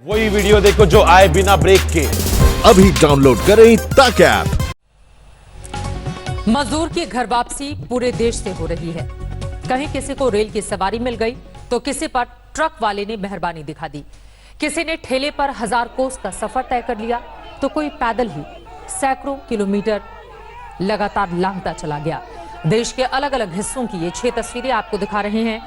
वही वीडियो देखो जो आए बिना ब्रेक के। अभी डाउनलोड करें तक ऐप। मजदूर की घर वापसी पूरे देश से हो रही है। कहीं किसी को रेल की सवारी मिल गई तो किसी पर ट्रक वाले ने मेहरबानी दिखा दी। किसी ने ठेले पर 1000 कोस का सफर तय कर लिया तो कोई पैदल ही सैकड़ों किलोमीटर लगातार लांघता चला गया। देश के अलग अलग हिस्सों की ये 6 तस्वीरें आपको दिखा रहे हैं।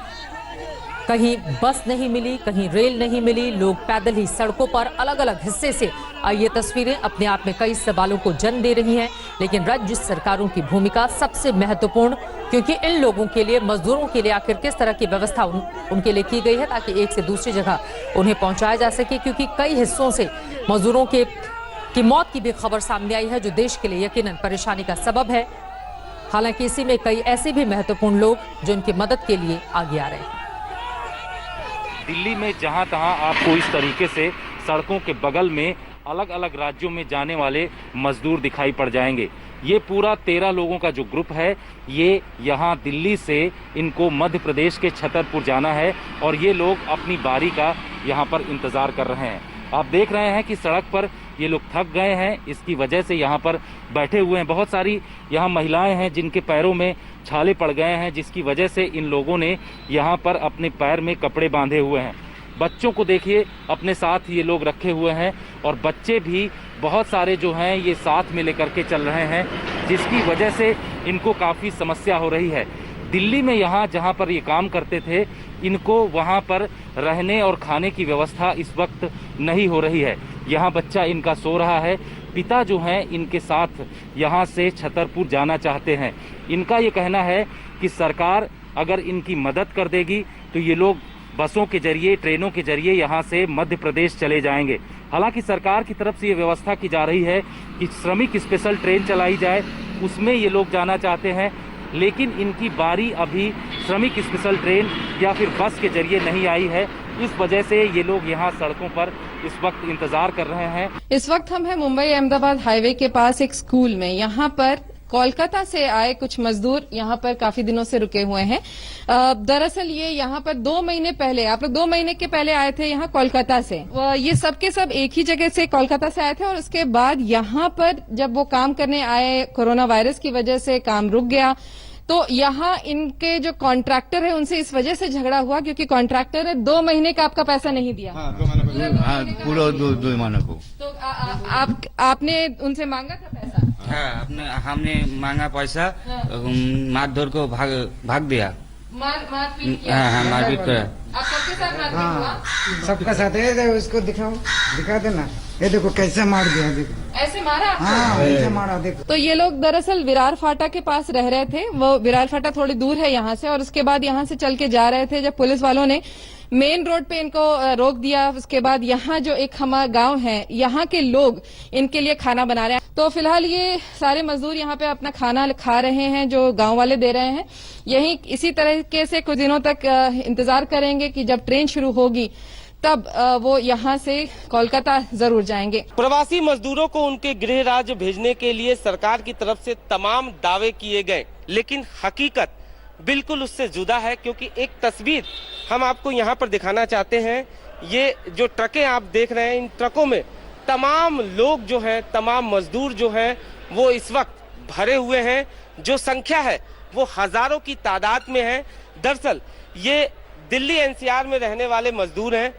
कहीं बस नहीं मिली, कहीं रेल नहीं मिली, लोग पैदल ही सड़कों पर अलग अलग हिस्से से। ये तस्वीरें अपने आप में कई सवालों को जन्म दे रही हैं, लेकिन राज्य सरकारों की भूमिका सबसे महत्वपूर्ण, क्योंकि इन लोगों के लिए, मजदूरों के लिए आखिर किस तरह की व्यवस्था उनके लिए की गई है ताकि एक से दूसरी जगह उन्हें पहुंचाया जा सके। क्योंकि कई हिस्सों से मजदूरों की मौत की भी खबर सामने आई है, जो देश के लिए यकीनन परेशानी का सबब है। हालांकि इसी में कई ऐसे भी महत्वपूर्ण लोग जो उनकी मदद के लिए आगे आ रहे हैं। दिल्ली में जहां तहां आपको इस तरीके से सड़कों के बगल में अलग अलग राज्यों में जाने वाले मजदूर दिखाई पड़ जाएंगे। ये पूरा 13 लोगों का जो ग्रुप है, ये यहाँ दिल्ली से इनको मध्य प्रदेश के छतरपुर जाना है और ये लोग अपनी बारी का यहाँ पर इंतज़ार कर रहे हैं। आप देख रहे हैं कि सड़क पर ये लोग थक गए हैं, इसकी वजह से यहाँ पर बैठे हुए हैं। बहुत सारी यहाँ महिलाएं हैं जिनके पैरों में छाले पड़ गए हैं, जिसकी वजह से इन लोगों ने यहाँ पर अपने पैर में कपड़े बांधे हुए हैं। बच्चों को देखिए अपने साथ ये लोग रखे हुए हैं और बच्चे भी बहुत सारे जो हैं ये साथ में लेकर के चल रहे हैं, जिसकी वजह से इनको काफ़ी समस्या हो रही है। दिल्ली में यहाँ जहाँ पर ये काम करते थे, इनको वहाँ पर रहने और खाने की व्यवस्था इस वक्त नहीं हो रही है। यहाँ बच्चा इनका सो रहा है। पिता जो हैं इनके साथ यहाँ से छतरपुर जाना चाहते हैं। इनका ये कहना है कि सरकार अगर इनकी मदद कर देगी तो ये लोग बसों के जरिए, ट्रेनों के जरिए यहाँ से मध्य प्रदेश चले जाएंगे। हालांकि सरकार की तरफ से ये व्यवस्था की जा रही है कि श्रमिक स्पेशल ट्रेन चलाई जाए, उसमें ये लोग जाना चाहते हैं, लेकिन इनकी बारी अभी श्रमिक स्पेशल ट्रेन या फिर बस के जरिए नहीं आई है। इस वजह से ये लोग यहाँ सड़कों पर इस वक्त इंतजार कर रहे हैं। इस वक्त हम हैं मुंबई अहमदाबाद हाईवे के पास एक स्कूल में। यहाँ पर कोलकाता से आए कुछ मजदूर यहाँ पर काफी दिनों से रुके हुए हैं। दरअसल ये यहाँ पर 2 महीने पहले, आप लोग 2 महीने के पहले आए थे यहाँ कोलकाता से। ये सब के सब एक ही जगह से कोलकाता से आए थे और उसके बाद यहाँ पर जब वो काम करने आए, कोरोना वायरस की वजह से काम रुक गया। तो यहाँ इनके जो कॉन्ट्रैक्टर है उनसे इस वजह से झगड़ा हुआ क्योंकि कॉन्ट्रैक्टर ने 2 महीने का आपका पैसा नहीं दिया। पूरा 2 महीने को। तो आपने उनसे मांगा था पैसा? हाँ, हमने मांगा पैसा। मारधर को भाग दिया। मारपीट किया? हाँ, मारपीट कर। आप सबके साथ मारपीट हुआ? सबका साथ है। उसको दिखाओ, दिखा देना। ये देखो कैसे मार दिया, देखो ऐसे मारा आपको? हाँ, ऐसे मारा देखो। तो ये लोग दरअसल विरार फाटा के पास रह रहे थे। वो विरार फाटा थोड़ी दूर है यहाँ से और उसके बाद यहाँ से चल के जा रहे थे जब पुलिस वालों ने मेन रोड पे इनको रोक दिया। उसके बाद यहाँ जो एक हमारा गांव है, यहाँ के लोग इनके लिए खाना बना रहे हैं। तो फिलहाल ये सारे मजदूर यहाँ पे अपना खाना खा रहे हैं जो गांव वाले दे रहे हैं। यही इसी तरीके से कुछ दिनों तक इंतजार करेंगे कि जब ट्रेन शुरू होगी तब वो यहाँ से कोलकाता जरूर जाएंगे। प्रवासी मजदूरों को उनके गृह राज्य भेजने के लिए सरकार की तरफ से तमाम दावे किए गए, लेकिन हकीकत बिल्कुल उससे जुदा है। क्योंकि एक तस्वीर हम आपको यहाँ पर दिखाना चाहते हैं। ये जो ट्रकें आप देख रहे हैं, इन ट्रकों में तमाम लोग जो हैं, तमाम मजदूर जो हैं, वो इस वक्त भरे हुए हैं। जो संख्या है वो हजारों की तादाद में है। दरअसल ये दिल्ली एनसीआर में रहने वाले मजदूर हैं।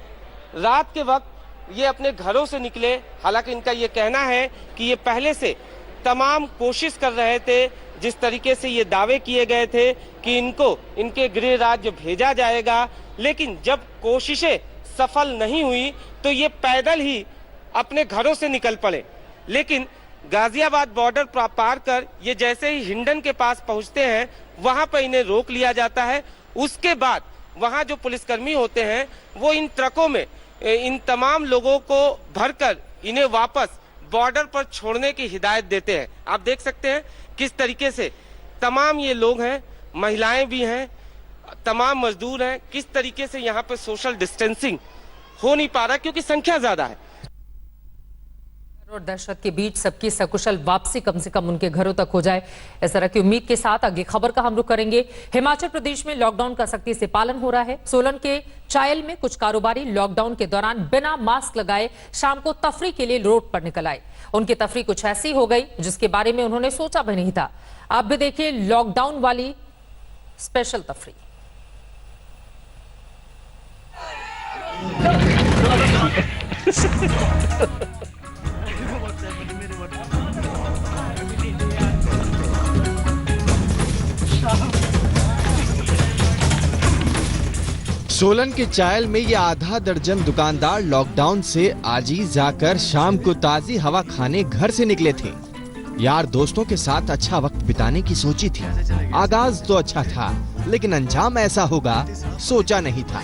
रात के वक्त ये अपने घरों से निकले। हालांकि इनका ये कहना है कि ये पहले से तमाम कोशिश कर रहे थे, जिस तरीके से ये दावे किए गए थे कि इनको इनके गृह राज्य भेजा जाएगा, लेकिन जब कोशिशें सफल नहीं हुई तो ये पैदल ही अपने घरों से निकल पड़े। लेकिन गाजियाबाद बॉर्डर पार कर ये जैसे ही हिंडन के पास पहुंचते हैं, वहां पर इन्हें रोक लिया जाता है। उसके बाद वहां जो पुलिसकर्मी होते हैं वो इन ट्रकों में इन तमाम लोगों को भरकर इन्हें वापस बॉर्डर पर छोड़ने की हिदायत देते हैं। आप देख सकते हैं किस तरीके से तमाम ये लोग हैं, महिलाएं भी हैं, तमाम मजदूर हैं, किस तरीके से यहाँ पे सोशल डिस्टेंसिंग हो नहीं पा रहा क्योंकि संख्या ज्यादा है। और दहशत के बीच सबकी सकुशल वापसी कम से कम उनके घरों तक हो जाए, इस तरह की उम्मीद के साथ अगली खबर का हम रुख करेंगे। हिमाचल प्रदेश में लॉकडाउन का सख्ती से पालन हो रहा है। सोलन के चायल में कुछ कारोबारी लॉकडाउन के दौरान बिना मास्क लगाए शाम को तफरी के लिए रोड पर निकल आए। उनकी तफरी कुछ ऐसी हो गई जिसके बारे में उन्होंने सोचा भी नहीं था। आप भी देखिए लॉकडाउन वाली स्पेशल तफरी। सोलन के चायल में ये आधा दर्जन दुकानदार लॉकडाउन से आजीज जाकर शाम को ताजी हवा खाने घर से निकले थे। यार दोस्तों के साथ अच्छा वक्त बिताने की सोची थी। आगाज तो अच्छा था, लेकिन अंजाम ऐसा होगा सोचा नहीं था।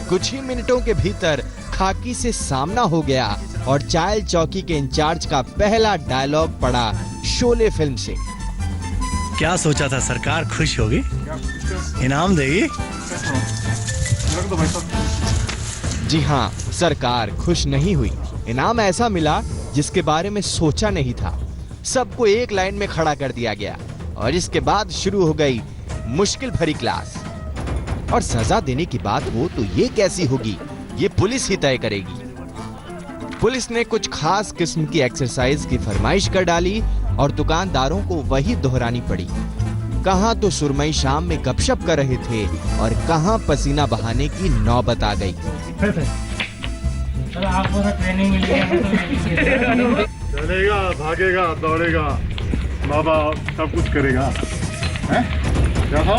कुछ ही मिनटों के भीतर खाकी से सामना हो गया और चायल चौकी के इंचार्ज का पहला डायलॉग पड़ा शोले फिल्म से। क्या सोचा था सरकार खुश होगी, इनाम देगी? जी हाँ, सरकार खुश नहीं हुई। इनाम ऐसा मिला जिसके बारे में सोचा नहीं था। सबको एक लाइन में खड़ा कर दिया गया और इसके बाद शुरू हो गई मुश्किल भरी क्लास। और सजा देने की बात हो तो ये कैसी होगी, ये पुलिस ही तय करेगी। पुलिस ने कुछ खास किस्म की एक्सरसाइज की फरमाइश कर डाली और दुकानदारों को वही दोहरानी पड़ी। कहां तो सुरमई शाम में गपशप कर रहे थे और कहां पसीना बहाने की नौबत आ गई। चलेगा, भागेगा, दौड़ेगा, बाबा सब कुछ करेगा। क्या था?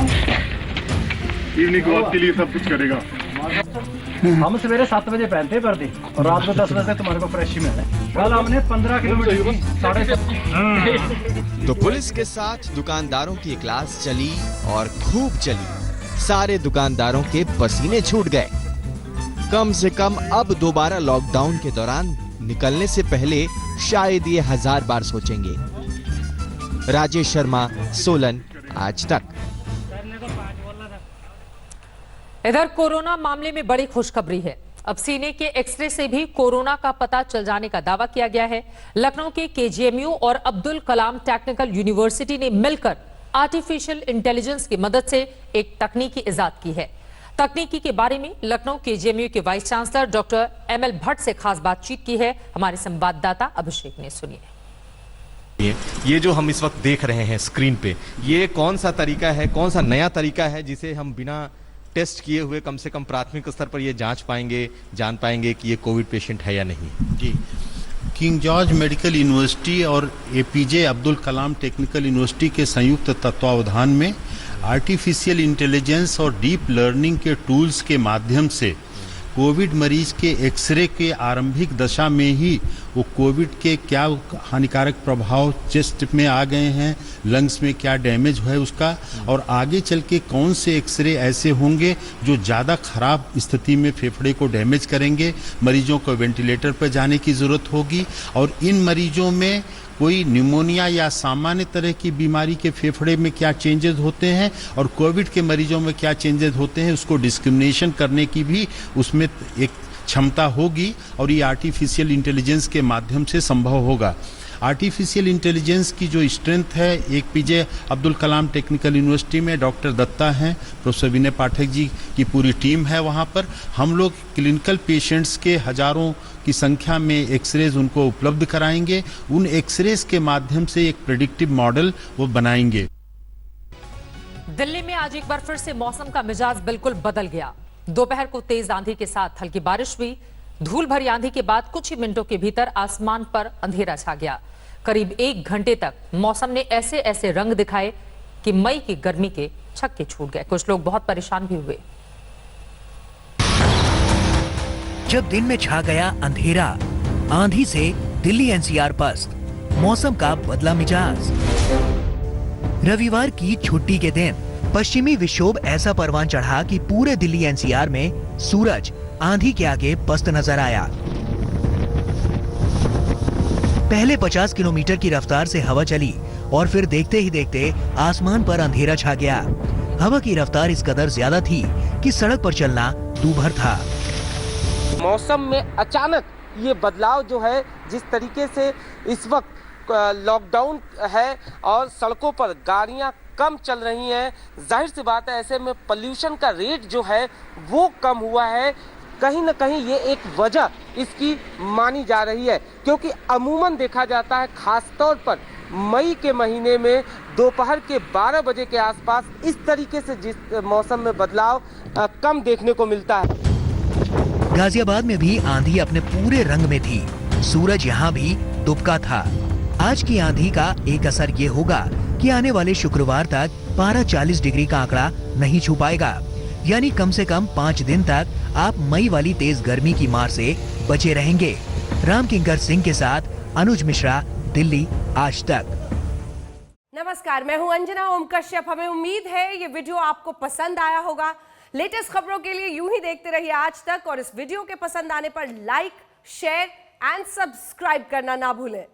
इवनिंग वॉक के लिए सब कुछ करेगा। हम सवेरे 7 बजे पहनते वर्दी और रात को 10 बजे तुम्हारे को फ्रेश ही मिलता है। कल हमने 15 किलोमीटर 7.5। तो पुलिस के साथ दुकानदारों की क्लास चली और खूब चली। सारे दुकानदारों के पसीने छूट गए। कम से कम अब दोबारा लॉकडाउन के दौरान निकलने से पहले शायद ये 1000 बार सोचेंगे। राजेश शर्मा, सोलन, आज तक। इधर कोरोना मामले में बड़ी खुशखबरी है। अब सीने के एक्सरे से भी कोरोना का पता चल जाने का दावा किया गया है। लखनऊ के केजीएमयू और अब्दुल कलाम टेक्निकल यूनिवर्सिटी ने मिलकर आर्टिफिशियल इंटेलिजेंस की मदद से एक तकनीकी इजाद की है। तकनीकी के बारे में लखनऊ केजीएमयू के vice chancellor doctor ML Bhatt से खास बातचीत की है हमारे संवाददाता अभिषेक ने। सुनिए। ये जो हम इस वक्त देख रहे हैं स्क्रीन पे, ये कौन सा तरीका है, कौन सा नया तरीका है जिसे हम बिना टेस्ट किए हुए कम से कम प्राथमिक स्तर पर ये जान पाएंगे कि ये कोविड पेशेंट है या नहीं? जी, किंग जॉर्ज मेडिकल यूनिवर्सिटी और APJ Abdul Kalam technical university के संयुक्त तत्वावधान में आर्टिफिशियल इंटेलिजेंस और डीप लर्निंग के टूल्स के माध्यम से कोविड मरीज के एक्सरे के आरंभिक दशा में ही वो कोविड के क्या हानिकारक प्रभाव चेस्ट में आ गए हैं, लंग्स में क्या डैमेज है उसका, और आगे चल के कौन से एक्सरे ऐसे होंगे जो ज़्यादा खराब स्थिति में फेफड़े को डैमेज करेंगे, मरीजों को वेंटिलेटर पर जाने की ज़रूरत होगी, और इन मरीजों में कोई न्यूमोनिया या सामान्य तरह की बीमारी के फेफड़े में क्या चेंजेस होते हैं और कोविड के मरीजों में क्या चेंजेस होते हैं, उसको डिस्क्रिमिनेशन करने की भी उसमें एक क्षमता होगी और ये आर्टिफिशियल इंटेलिजेंस के माध्यम से संभव होगा। आर्टिफिशियल इंटेलिजेंस की जो स्ट्रेंथ है, एक पीजे अब्दुल कलाम टेक्निकल यूनिवर्सिटी में डॉक्टर दत्ता हैं, प्रोफेसर विनय पाठक जी की पूरी टीम है वहाँ पर। हम लोग क्लिनिकल पेशेंट्स के हजारों की संख्या में एक्सरेज उनको उपलब्ध कराएंगे। उन एक्सरेज के माध्यम से एक प्रेडिक्टिव मॉडल वो बनाएंगे। दिल्ली में आज एक बार फिर से मौसम का मिजाज बिल्कुल बदल गया। दोपहर को तेज आंधी के साथ हल्की बारिश हुई। धूल भरी आंधी के बाद कुछ ही मिनटों के भीतर आसमान पर अंधेरा छा गया। करीब 1 घंटे तक मौसम ने ऐसे ऐसे रंग दिखाए कि मई की गर्मी के छक्के छूट गए। कुछ लोग बहुत परेशान भी हुए। जब दिन में छा गया अंधेरा, आंधी से दिल्ली एनसीआर पस्त, मौसम का बदला मिजाज। रविवार की छुट्टी के दिन पश्चिमी विक्षोभ ऐसा परवान चढ़ा कि पूरे दिल्ली एनसीआर में सूरज आंधी के आगे पस्त नजर आया। पहले 50 किलोमीटर की रफ्तार से हवा चली और फिर देखते ही देखते आसमान पर अंधेरा छा गया। हवा की रफ्तार इस कदर ज्यादा थी कि सड़क पर चलना दूभर था। मौसम में अचानक ये बदलाव जो है, जिस तरीके से इस वक्त लॉकडाउन है और सड़कों पर गाड़ियां कम चल रही हैं, जाहिर सी बात है ऐसे में पोल्यूशन का रेट जो है वो कम हुआ है। कहीं ना कहीं ये एक वजह इसकी मानी जा रही है, क्योंकि अमूमन देखा जाता है खासतौर पर मई के महीने में दोपहर के 12 बजे के आसपास इस तरीके से जिस मौसम में बदलाव कम देखने को मिलता है। गाजियाबाद में भी आंधी अपने पूरे रंग में थी। सूरज यहाँ भी दुबका था। आज की आंधी का एक असर ये होगा कि आने वाले शुक्रवार तक पारा 40 डिग्री का आंकड़ा नहीं छू पाएगा, यानी कम से कम 5 दिन तक आप मई वाली तेज गर्मी की मार से बचे रहेंगे। राम किंकर सिंह के साथ अनुज मिश्रा, दिल्ली आज तक। नमस्कार, मैं हूं अंजना ओम कश्यप। हमें उम्मीद है ये वीडियो आपको पसंद आया होगा। लेटेस्ट खबरों के लिए यूं ही देखते रहिए आज तक, और इस वीडियो के पसंद आने पर लाइक, शेयर एंड सब्सक्राइब करना ना भूलें।